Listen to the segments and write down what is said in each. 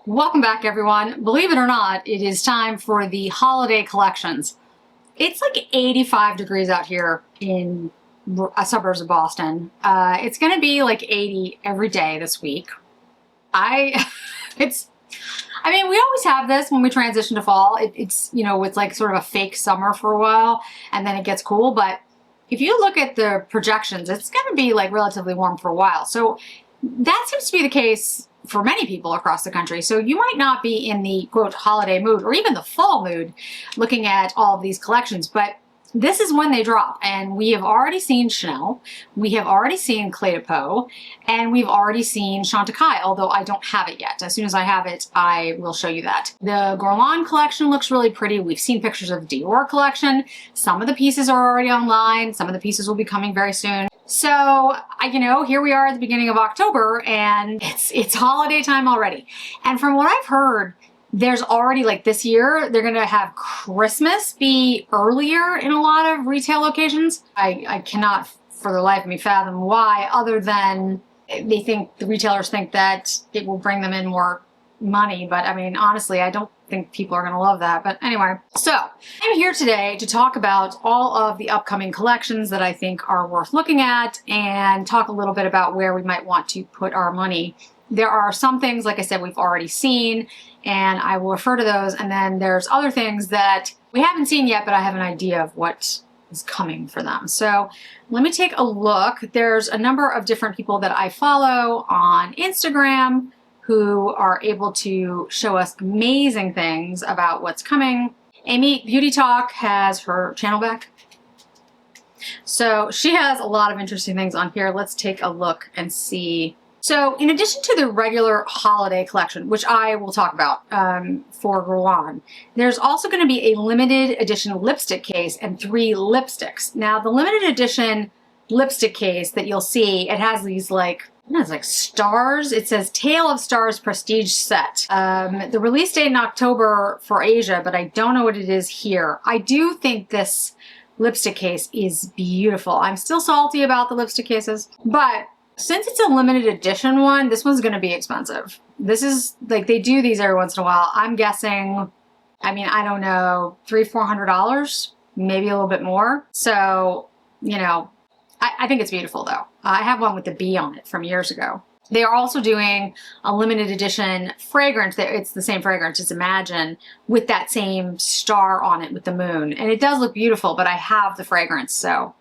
Welcome back, everyone. Believe it or not, it is time for the holiday collections. It's like 85 degrees out here in suburbs of Boston. It's going to be like 80 every day this week. I mean, we always have this when we transition to fall. It's like sort of a fake summer for a while, and then it gets cool. But if you look at the projections, it's going to be like relatively warm for a while. So that seems to be the case for many people across the country. So you might not be in the quote holiday mood or even the fall mood looking at all of these collections, but this is when they drop. And we have already seen Chanel, we have already seen Peau, and we've already seen Chantecaille, although I don't have it yet. As soon as I have it, I will show you that. The Guerlain collection looks really pretty. We've seen pictures of the Dior collection. Some of the pieces are already online. Some of the pieces will be coming very soon. So, here we are at the beginning of October and it's holiday time already. And from what I've heard, there's already, like this year, they're going to have Christmas be earlier in a lot of retail locations. I cannot for the life of me fathom why, other than the retailers think that it will bring them in more money. But I mean, honestly, I don't think people are going to love that. But anyway, so I'm here today to talk about all of the upcoming collections that I think are worth looking at and talk a little bit about where we might want to put our money. There are some things, like I said, we've already seen, and I will refer to those. And then there's other things that we haven't seen yet, but I have an idea of what is coming for them. So let me take a look. There's a number of different people that I follow on Instagram who are able to show us amazing things about what's coming. Amy Beauty Talk has her channel back. So she has a lot of interesting things on here. Let's take a look and see. So in addition to the regular holiday collection, which I will talk about for Guerlain, there's also going to be a limited edition lipstick case and 3 lipsticks. Now the limited edition lipstick case that you'll see, it has these like stars. It says Tale of Stars Prestige Set. The release date in October for Asia, but I don't know what it is here. I do think this lipstick case is beautiful. I'm still salty about the lipstick cases, but since it's a limited edition one, this one's going to be expensive. This is like, they do these every once in a while. I'm guessing, I mean, I don't know, $300-400, maybe a little bit more. So, I think it's beautiful though. I have one with the bee on it from years ago. They are also doing a limited edition fragrance. It's the same fragrance, it's Imagine, with that same star on it with the moon. And it does look beautiful, but I have the fragrance, so,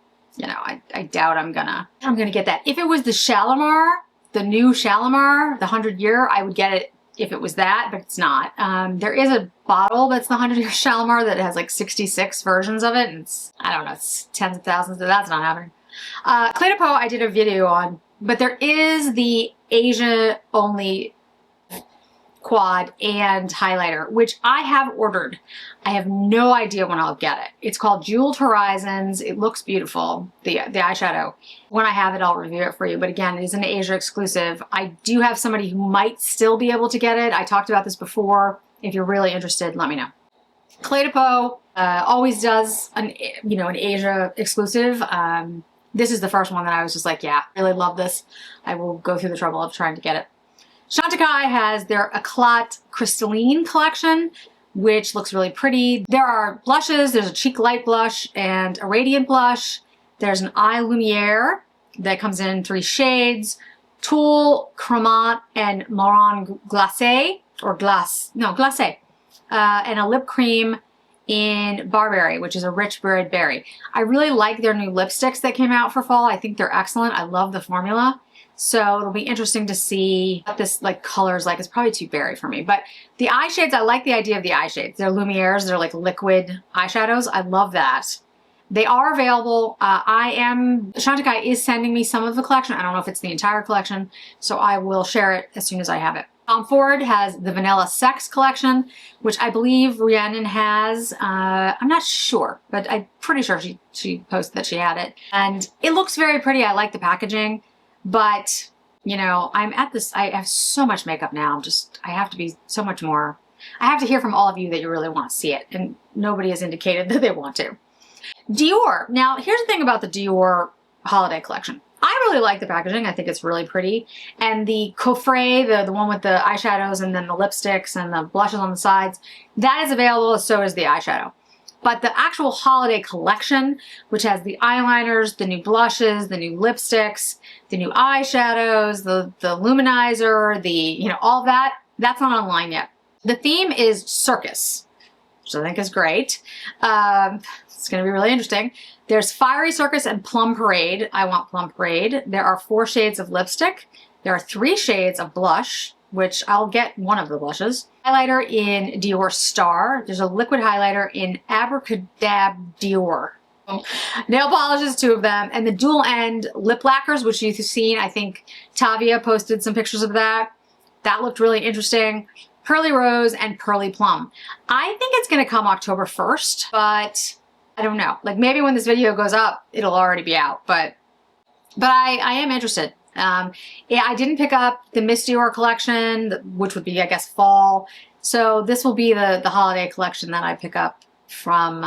I doubt I'm gonna get that. If it was the Shalimar, the new Shalimar, the 100-year, I would get it if it was that, but it's not. There is a bottle that's the 100-year Shalimar that has like 66 versions of it, and it's, I don't know, it's tens of thousands, so that's not happening. Peau I did a video on, but there is the Asia only quad and highlighter, which I have ordered. I have no idea when I'll get it. It's called Jeweled Horizons. It looks beautiful, the eyeshadow. When I have it, I'll review it for you. But again, it is an Asia exclusive. I do have somebody who might still be able to get it. I talked about this before. If you're really interested, let me know. Peau always does an Asia exclusive. This is the first one that I was just like, yeah, really love this. I will go through the trouble of trying to get it. Chantecaille has their Eclat Crystalline collection, which looks really pretty. There are blushes. There's a cheek light blush and a radiant blush. There's an eye lumiere that comes in 3 shades. Tulle, Cremant, and Marron Glacé, or Glacé. And a lip cream in Barberry, which is a rich red berry. I really like their new lipsticks that came out for fall. I think they're excellent. I love the formula. So it'll be interesting to see what this color is like. It's probably too berry for me. But the eye shades, I like the idea of the eye shades. They're Lumieres. They're like liquid eyeshadows. I love that. They are available. Chantecaille is sending me some of the collection. I don't know if it's the entire collection, so I will share it as soon as I have it. Tom Ford has the Vanilla Sex collection, which I believe Rhiannon has. I'm not sure, but I'm pretty sure she posted that she had it. And it looks very pretty. I like the packaging, but I'm at this, I have so much makeup now. I have to be so much more. I have to hear from all of you that you really want to see it, and nobody has indicated that they want to. Dior. Now, here's the thing about the Dior holiday collection. I really like the packaging. I think it's really pretty. And the coffret, the one with the eyeshadows and then the lipsticks and the blushes on the sides, that is available, so is the eyeshadow. But the actual holiday collection, which has the eyeliners, the new blushes, the new lipsticks, the new eyeshadows, the luminizer, the, all that, that's not online yet. The theme is circus, which I think is great. It's going to be really interesting. There's Fiery Circus and Plum Parade. I want Plum Parade. There are 4 shades of lipstick. There are 3 shades of blush, which I'll get one of the blushes. Highlighter in Dior Star. There's a liquid highlighter in Abracadab Dior. Nail polishes, 2 of them. And the dual end lip lacquers, which you've seen. I think Tavia posted some pictures of that. That looked really interesting. Pearly Rose and Pearly Plum. I think it's going to come October 1st, but I don't know. Like maybe when this video goes up, it'll already be out, but I am interested. Yeah, I didn't pick up the Miss Dior collection, which would be, I guess, fall. So this will be the holiday collection that I pick up from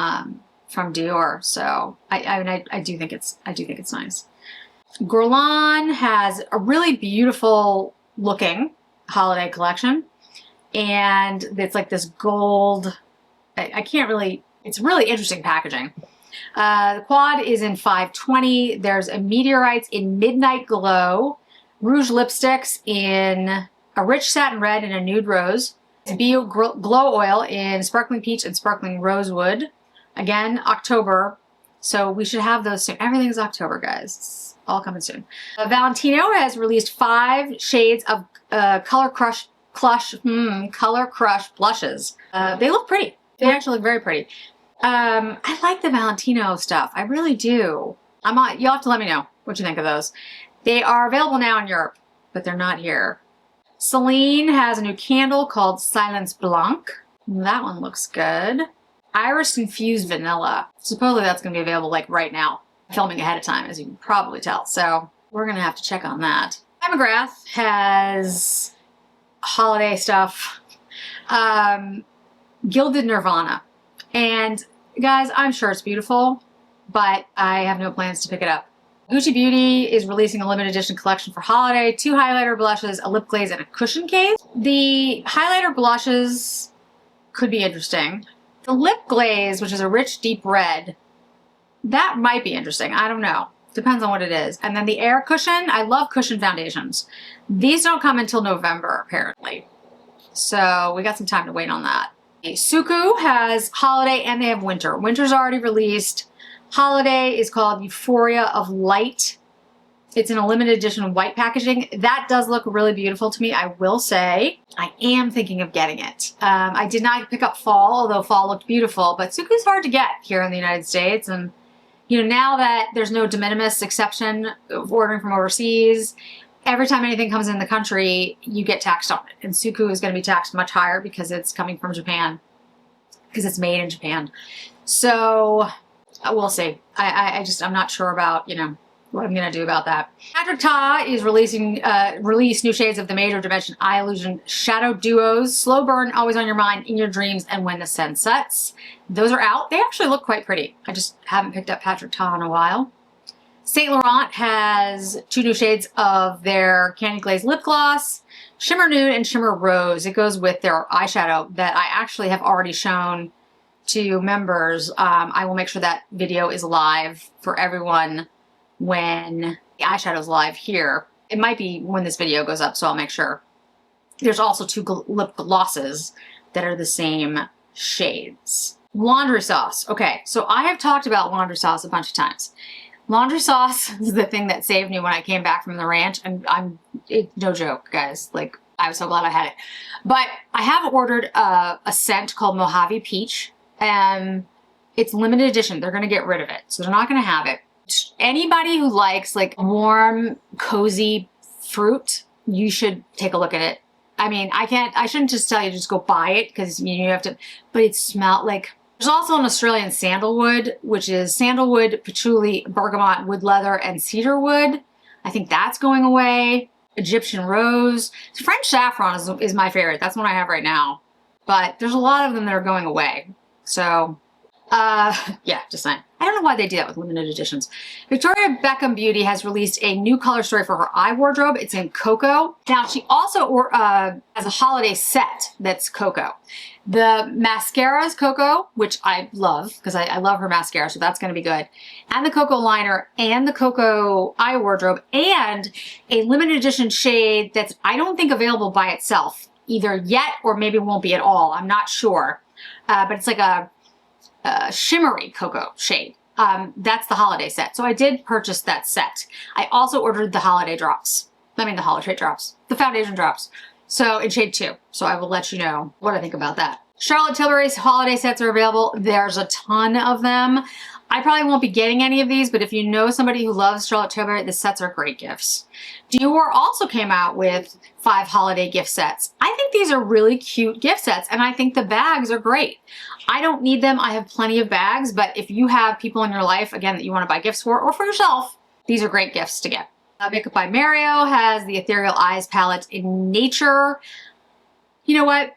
Dior. So I do think it's nice. Guerlain has a really beautiful looking holiday collection, and it's like this gold. It's really interesting packaging. The quad is in 520. There's a Meteorites in Midnight Glow, Rouge lipsticks in a rich satin red and a nude rose, Bio Glow Oil in Sparkling Peach and Sparkling Rosewood. Again, October. So we should have those soon. Everything's October, guys. It's all coming soon. Valentino has released 5 shades of Color Crush blushes. They look pretty. They actually look very pretty. I like the Valentino stuff. I really do. You'll have to let me know what you think of those. They are available now in Europe, but they're not here. Celine has a new candle called Silence Blanc. That one looks good. Iris Infused Vanilla. Supposedly that's going to be available like right now. I'm filming ahead of time, as you can probably tell. So we're going to have to check on that. McGrath has holiday stuff. Gilded Nirvana. And guys, I'm sure it's beautiful, but I have no plans to pick it up. Gucci Beauty is releasing a limited edition collection for holiday. 2 highlighter blushes, a lip glaze, and a cushion case. The highlighter blushes could be interesting. The lip glaze, which is a rich, deep red, that might be interesting. I don't know. Depends on what it is. And then the air cushion, I love cushion foundations. These don't come until November, apparently. So we got some time to wait on that. Suqqu has holiday and they have winter. Winter's already released. Holiday is called Euphoria of Light. It's in a limited edition white packaging. That does look really beautiful to me, I will say. I am thinking of getting it. I did not pick up fall, although fall looked beautiful, but Suqqu is hard to get here in the United States. And now that there's no de minimis exception of ordering from overseas, every time anything comes in the country, you get taxed on it. And Suqqu is going to be taxed much higher because it's coming from Japan, because it's made in Japan. So we'll see. I'm not sure about, what I'm going to do about that. Patrick Ta is released new shades of the Major Dimension Eye Illusion Shadow Duos, Slow Burn, Always on Your Mind, In Your Dreams, and When the Sun Sets. Those are out. They actually look quite pretty. I just haven't picked up Patrick Ta in a while. Saint Laurent has 2 new shades of their Candy Glaze Lip Gloss, Shimmer Nude and Shimmer Rose. It goes with their eyeshadow that I actually have already shown to members. I will make sure that video is live for everyone when the eyeshadow is live here. It might be when this video goes up, so I'll make sure. There's also 2 lip glosses that are the same shades. Laundry sauce. Okay, so I have talked about laundry sauce a bunch of times. Laundry sauce is the thing that saved me when I came back from the ranch, and no joke, guys. Like, I was so glad I had it. But I have ordered a scent called Mojave Peach, and it's limited edition. They're going to get rid of it, so they're not going to have it. Anybody who likes like warm, cozy fruit, you should take a look at it. I mean, I shouldn't just tell you to just go buy it because you have to, but it smelled like. There's also an Australian sandalwood, which is sandalwood, patchouli, bergamot, wood leather, and cedar wood. I think that's going away. Egyptian rose. French saffron is my favorite. That's one I have right now. But there's a lot of them that are going away. So Yeah, just saying. I don't know why they do that with limited editions. Victoria Beckham Beauty has released a new color story for her eye wardrobe. It's in cocoa. Now, she also has a holiday set that's cocoa. The mascara is cocoa, which I love because I love her mascara, so that's going to be good. And the cocoa liner and the cocoa eye wardrobe and a limited edition shade that's, I don't think, available by itself either yet or maybe won't be at all. I'm not sure. But it's like a shimmery cocoa shade. That's the holiday set. So I did purchase that set. I also ordered the holiday drops. I mean the holiday drops. The foundation drops. So in shade 2. So I will let you know what I think about that. Charlotte Tilbury's holiday sets are available. There's a ton of them. I probably won't be getting any of these, but if you know somebody who loves Charlotte Tilbury, the sets are great gifts. Dior also came out with 5 holiday gift sets. I think these are really cute gift sets, and I think the bags are great. I don't need them. I have plenty of bags, but if you have people in your life, again, that you want to buy gifts for or for yourself, these are great gifts to get. Makeup by Mario has the Ethereal Eyes palette in Nature. You know what?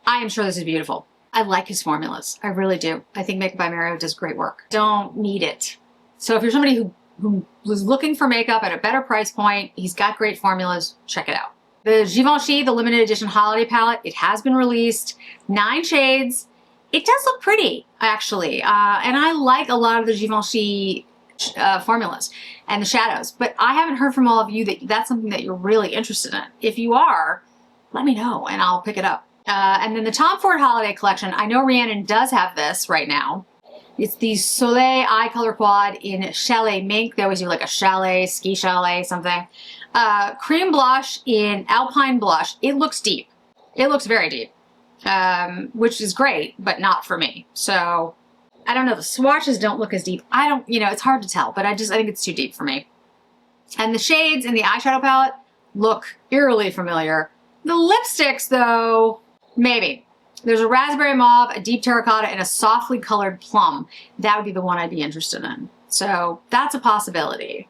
I am sure this is beautiful. I like his formulas. I really do. I think Makeup by Mario does great work. Don't need it. So if you're somebody who was looking for makeup at a better price point, he's got great formulas. Check it out. The Givenchy, the limited edition holiday palette, it has been released. 9 shades. It does look pretty, actually. And I like a lot of the Givenchy formulas and the shadows. But I haven't heard from all of you that that's something that you're really interested in. If you are, let me know and I'll pick it up. And then the Tom Ford Holiday Collection. I know Rhiannon does have this right now. It's the Soleil Eye Color Quad in Chalet Mink. They always do like a chalet, ski chalet, something. Cream blush in Alpine Blush. It looks deep. It looks very deep, which is great, but not for me. So I don't know. The swatches don't look as deep. I don't, you know, it's hard to tell, but I think it's too deep for me. And the shades in the eyeshadow palette look eerily familiar. The lipsticks, though, maybe. There's a raspberry mauve, a deep terracotta, and a softly colored plum. That would be the one I'd be interested in. So that's a possibility.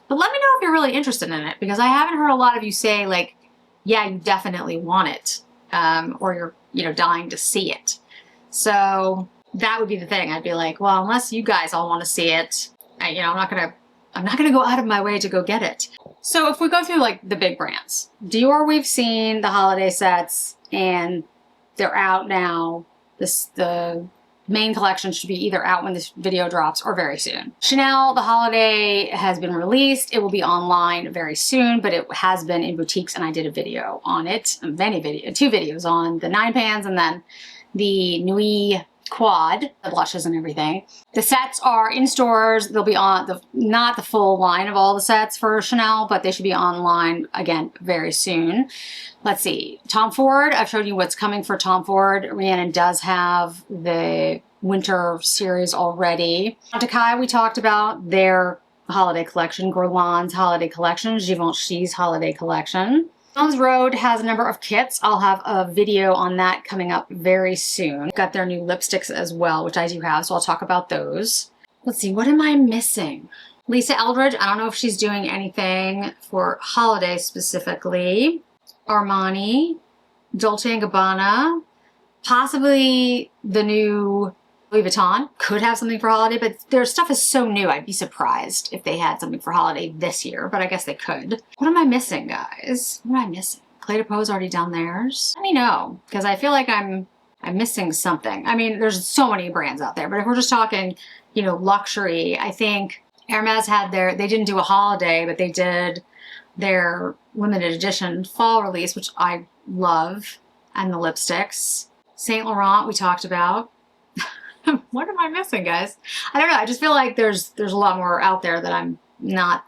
But let me know if you're really interested in it, because I haven't heard a lot of you say, like, yeah, you definitely want it, or you're, you know, dying to see it. So that would be the thing. I'd be like, well, unless you guys all want to see it, you know, I'm not gonna go out of my way to go get it. So if we go through like the big brands, Dior, we've seen the holiday sets and they're out now. The main collection should be either out when this video drops or very soon. Chanel, the holiday has been released. It will be online very soon, but it has been in boutiques and I did a video on it, two videos on the 9 pans and then the Nuit Quad, the blushes and everything. The sets are in stores. They'll be on not the full line of all the sets for Chanel, but they should be online again very soon. Let's see. Tom Ford, I've showed you what's coming for Tom Ford. Rhiannon does have the winter series already. Takai, we talked about their holiday collection, Guerlain's holiday collection, Givenchy's holiday collection. Jones Road has a number of kits. I'll have a video on that coming up very soon. Got their new lipsticks as well, which I do have, so I'll talk about those. Let's see, what am I missing? Lisa Eldridge, I don't know if she's doing anything for holiday specifically. Armani, Dolce & Gabbana, possibly the new Louis Vuitton could have something for holiday, but their stuff is so new. I'd be surprised if they had something for holiday this year, but I guess they could. What am I missing, guys? What am I missing? Clé de Peau's already done theirs. Let me know, because I feel like I'm missing something. I mean, there's so many brands out there, but if we're just talking, you know, luxury, I think Hermes had they didn't do a holiday, but they did their limited edition fall release, which I love, and the lipsticks. Saint Laurent, we talked about. What am I missing, guys? I don't know. I just feel like there's a lot more out there that I'm not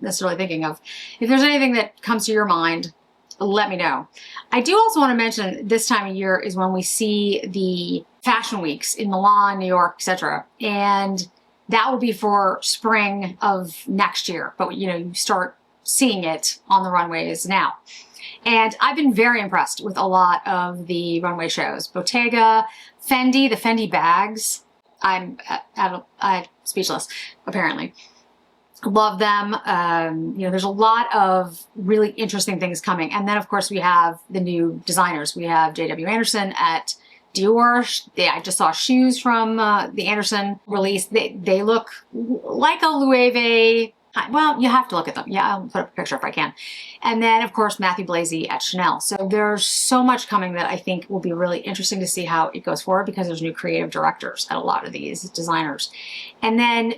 necessarily thinking of. If there's anything that comes to your mind, let me know. I do also want to mention this time of year is when we see the fashion weeks in Milan, New York, etc. And that will be for spring of next year. But, you know, you start seeing it on the runways now. And I've been very impressed with a lot of the runway shows. Bottega, Fendi, the Fendi bags. I'm speechless, apparently. Love them. You know, there's a lot of really interesting things coming. And then, of course, we have the new designers. We have J.W. Anderson at Dior, I just saw shoes from the Anderson release. They look like a Loewe. Well, you have to look at them. Yeah, I'll put up a picture if I can. And then, of course, Matthew Blazy at Chanel. So there's so much coming that I think will be really interesting to see how it goes forward, because there's new creative directors at a lot of these designers. And then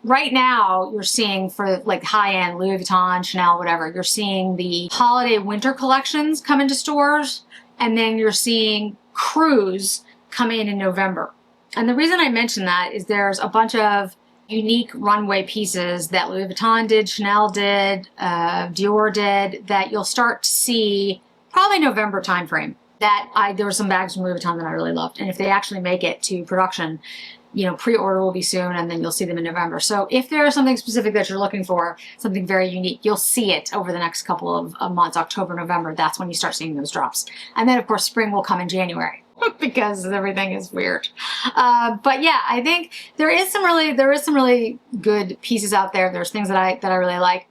right now, you're seeing for like high-end Louis Vuitton, Chanel, whatever, you're seeing the holiday winter collections come into stores, and then you're seeing Cruise come in November. And the reason I mention that is there's a bunch of unique runway pieces that Louis Vuitton did, Chanel did, Dior did, that you'll start to see probably November timeframe. There were some bags from Louis Vuitton that I really loved. And if they actually make it to production, you know, pre-order will be soon, and then you'll see them in November. So if there's something specific that you're looking for, something very unique, you'll see it over the next couple of months, October, November. That's when you start seeing those drops. And then, of course, spring will come in January. Because everything is weird. But yeah, I think there is some really good pieces out there. There's things that I really like.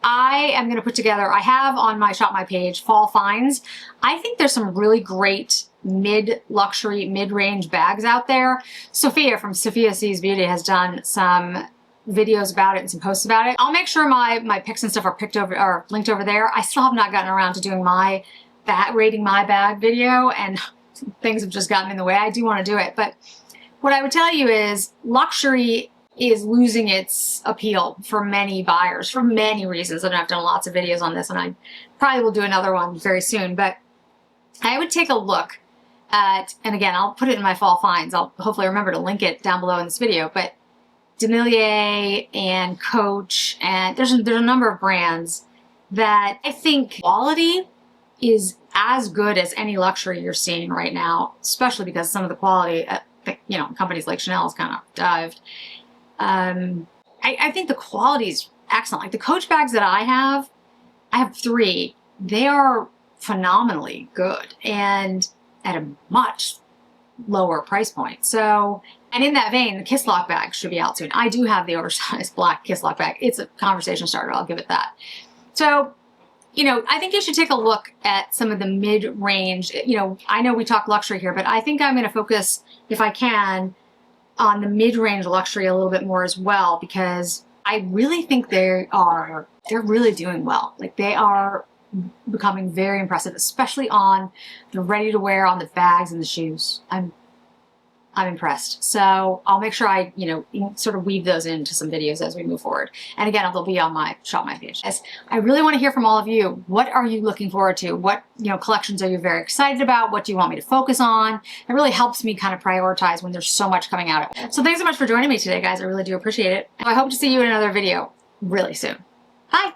I am going to put together, I have on my Shop My page, fall finds. I think there's some really great mid-luxury, mid-range bags out there. Sophia from Sophia Sees Beauty has done some videos about it and some posts about it. I'll make sure my picks and stuff are linked over there. I still have not gotten around to doing my rating my bag video, and things have just gotten in the way. I do want to do it, but what I would tell you is luxury is losing its appeal for many buyers for many reasons. And I've done lots of videos on this, and I probably will do another one very soon, but I would take a look at, and again, I'll put it in my fall finds. I'll hopefully remember to link it down below in this video, but Demilier and Coach, and there's a number of brands that I think quality is as good as any luxury you're seeing right now, especially because some of the quality, you know, companies like Chanel has kind of dived. I think the quality is excellent. Like the Coach bags that I have 3. They are phenomenally good and at a much lower price point. So, and in that vein, the Kiss Lock bag should be out soon. I do have the oversized black Kiss Lock bag. It's a conversation starter, I'll give it that. So, you know, I think you should take a look at some of the mid-range. You know, I know we talk luxury here, but I think I'm going to focus, if I can, on the mid-range luxury a little bit more as well, because I really think they're really doing well. Like they are becoming very impressive, especially on the ready-to-wear, on the bags and the shoes. I'm impressed. So I'll make sure I, you know, sort of weave those into some videos as we move forward. And again, they'll be on my Shop My page. As I really want to hear from all of you. What are you looking forward to? What, you know, collections are you very excited about? What do you want me to focus on? It really helps me kind of prioritize when there's so much coming out. So thanks so much for joining me today, guys. I really do appreciate it. I hope to see you in another video really soon. Bye.